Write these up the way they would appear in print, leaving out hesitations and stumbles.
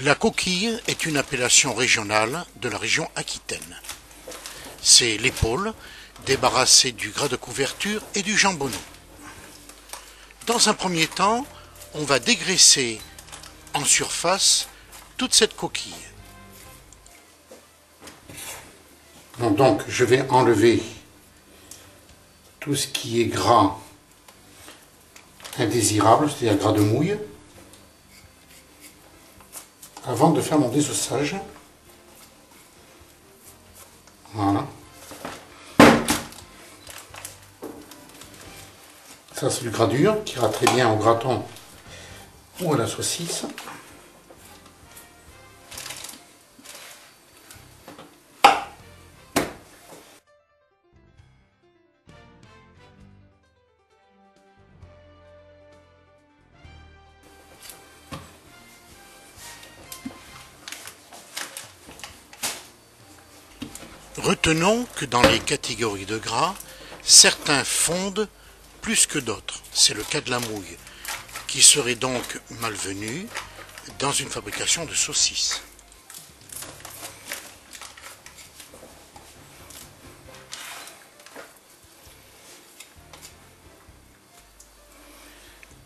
La coquille est une appellation régionale de la région Aquitaine. C'est l'épaule, débarrassée du gras de couverture et du jambonneau. Dans un premier temps, on va dégraisser en surface toute cette coquille. Donc je vais enlever tout ce qui est gras indésirable, c'est-à-dire gras de mouille, avant de faire mon désossage. Voilà. Ça c'est du gras dur qui ira très bien au graton ou à la saucisse. Retenons que dans les catégories de gras, certains fondent plus que d'autres. C'est le cas de la mouille, qui serait donc malvenue dans une fabrication de saucisses.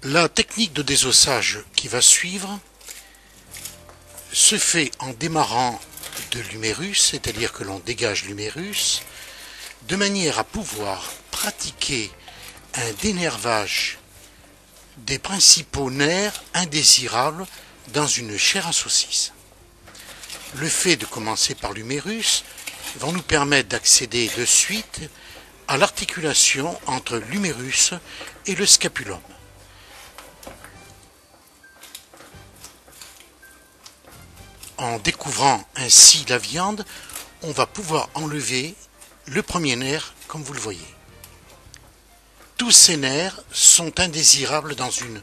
La technique de désossage qui va suivre se fait en démarrant de l'humérus, c'est-à-dire que l'on dégage l'humérus, de manière à pouvoir pratiquer un dénervage des principaux nerfs indésirables dans une chair à saucisse. Le fait de commencer par l'humérus va nous permettre d'accéder de suite à l'articulation entre l'humérus et le scapulum. En découvrant ainsi la viande, on va pouvoir enlever le premier nerf, comme vous le voyez. Tous ces nerfs sont indésirables dans une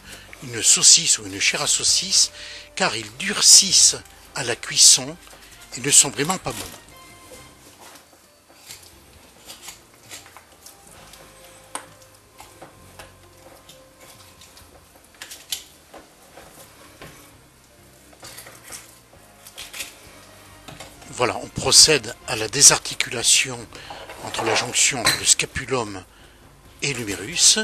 saucisse ou une chair à saucisse, car ils durcissent à la cuisson et ne sont vraiment pas bons. Voilà, on procède à la désarticulation entre la jonction entre le scapulum et l'humérus.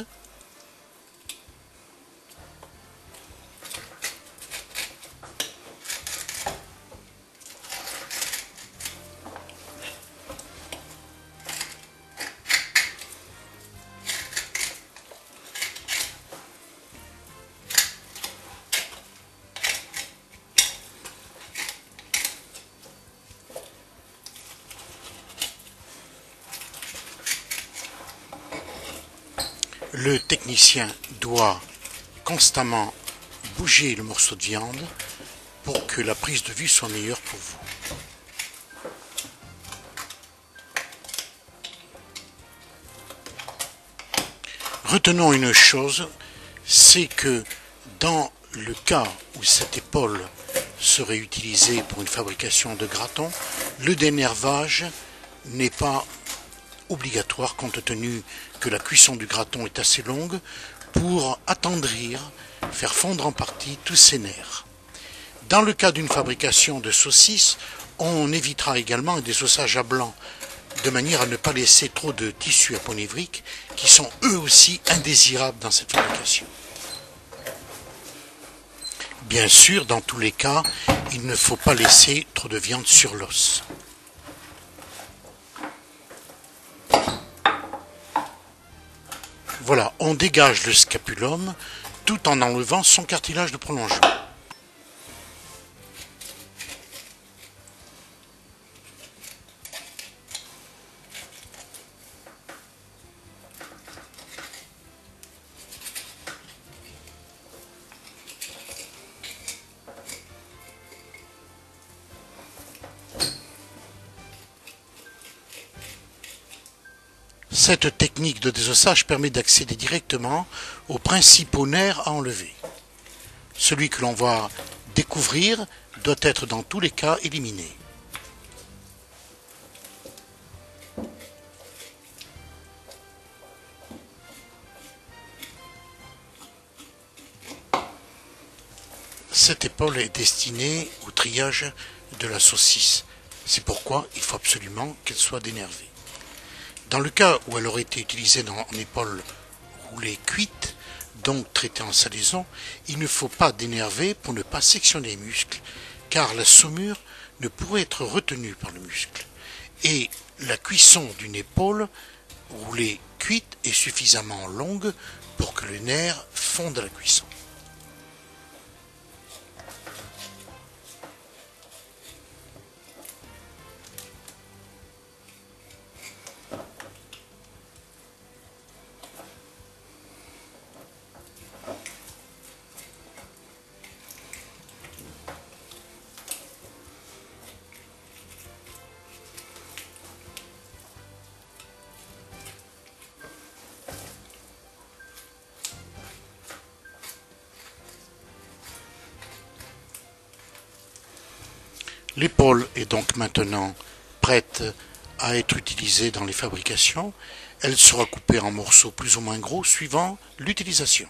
Le technicien doit constamment bouger le morceau de viande pour que la prise de vue soit meilleure pour vous. Retenons une chose, c'est que dans le cas où cette épaule serait utilisée pour une fabrication de gratons, le dénervage n'est pas obligatoire compte tenu que la cuisson du graton est assez longue pour attendrir, faire fondre en partie tous ces nerfs. Dans le cas d'une fabrication de saucisses, on évitera également un désossage à blanc, de manière à ne pas laisser trop de tissus aponévriques qui sont eux aussi indésirables dans cette fabrication. Bien sûr, dans tous les cas, il ne faut pas laisser trop de viande sur l'os. Voilà, on dégage le scapulum tout en enlevant son cartilage de prolongement. Cette technique de désossage permet d'accéder directement aux principaux nerfs à enlever. Celui que l'on va découvrir doit être dans tous les cas éliminé. Cette épaule est destinée au triage de la saucisse. C'est pourquoi il faut absolument qu'elle soit dénervée. Dans le cas où elle aurait été utilisée en épaule roulée cuite, donc traitée en salaison, il ne faut pas dénerver pour ne pas sectionner les muscles, car la saumure ne pourrait être retenue par le muscle. Et la cuisson d'une épaule roulée cuite est suffisamment longue pour que le nerf fonde à la cuisson. L'épaule est donc maintenant prête à être utilisée dans les fabrications. Elle sera coupée en morceaux plus ou moins gros suivant l'utilisation.